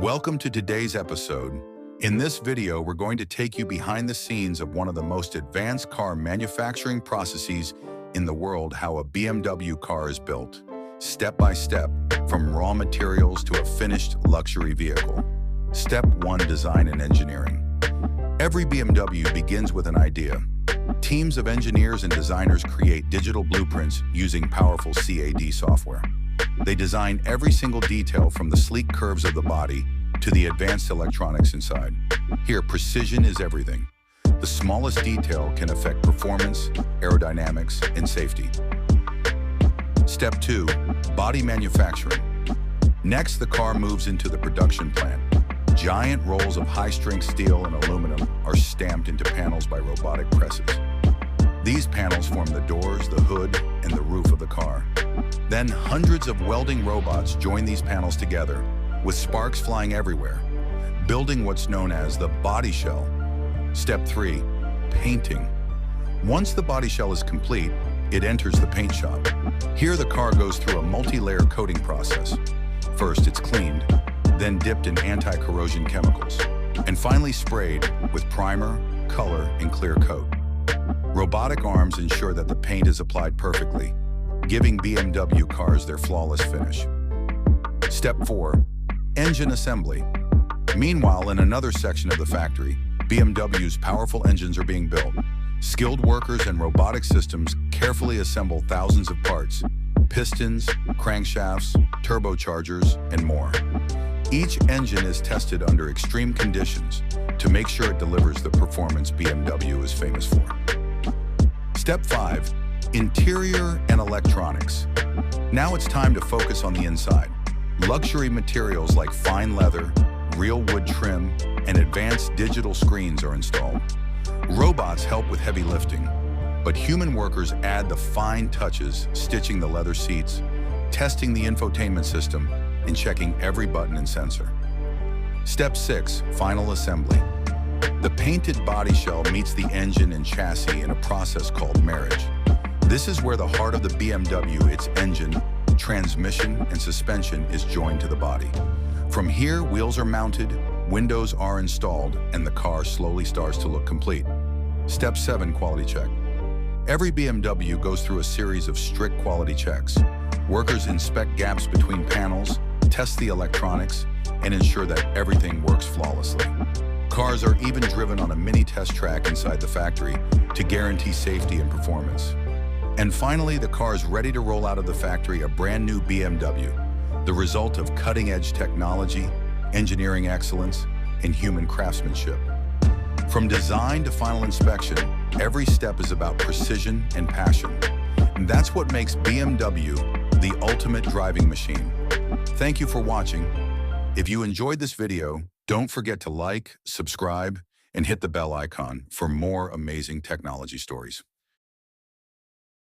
Welcome to today's episode. In this video, we're going to take you behind the scenes of one of the most advanced car manufacturing processes in the world, how a BMW car is built, step by step, from raw materials to a finished luxury vehicle. Step 1, design and engineering. Every BMW begins with an idea. Teams of engineers and designers create digital blueprints using powerful CAD software. They design every single detail from the sleek curves of the body to the advanced electronics inside. Here, precision is everything. The smallest detail can affect performance, aerodynamics, and safety. Step 2, body manufacturing. Next, the car moves into the production plant. Giant rolls of high-strength steel and aluminum are stamped into panels by robotic presses. These panels form the doors, the hood, and the roof of the car. Then hundreds of welding robots join these panels together, with sparks flying everywhere, building what's known as the body shell. Step 3, painting. Once the body shell is complete, it enters the paint shop. Here the car goes through a multi-layer coating process. First it's cleaned, then dipped in anti-corrosion chemicals, and finally sprayed with primer, color, and clear coat. Robotic arms ensure that the paint is applied perfectly, giving BMW cars their flawless finish. Step 4, engine assembly. Meanwhile, in another section of the factory, BMW's powerful engines are being built. Skilled workers and robotic systems carefully assemble thousands of parts: pistons, crankshafts, turbochargers, and more. Each engine is tested under extreme conditions to make sure it delivers the performance BMW is famous for. Step 5, interior and electronics. Now it's time to focus on the inside. Luxury materials like fine leather, real wood trim, and advanced digital screens are installed. Robots help with heavy lifting, but human workers add the fine touches, stitching the leather seats, testing the infotainment system, and checking every button and sensor. Step 6, final assembly. The painted body shell meets the engine and chassis in a process called marriage. This is where the heart of the BMW, its engine, transmission, and suspension, is joined to the body. From here, wheels are mounted, windows are installed, and the car slowly starts to look complete. Step 7, quality check. Every BMW goes through a series of strict quality checks. Workers inspect gaps between panels, test the electronics, and ensure that everything works flawlessly. Cars are even driven on a mini test track inside the factory to guarantee safety and performance. And finally, the car is ready to roll out of the factory, a brand new BMW, the result of cutting-edge technology, engineering excellence, and human craftsmanship. From design to final inspection, every step is about precision and passion. And that's what makes BMW the ultimate driving machine. Thank you for watching. If you enjoyed this video, don't forget to like, subscribe, and hit the bell icon for more amazing technology stories.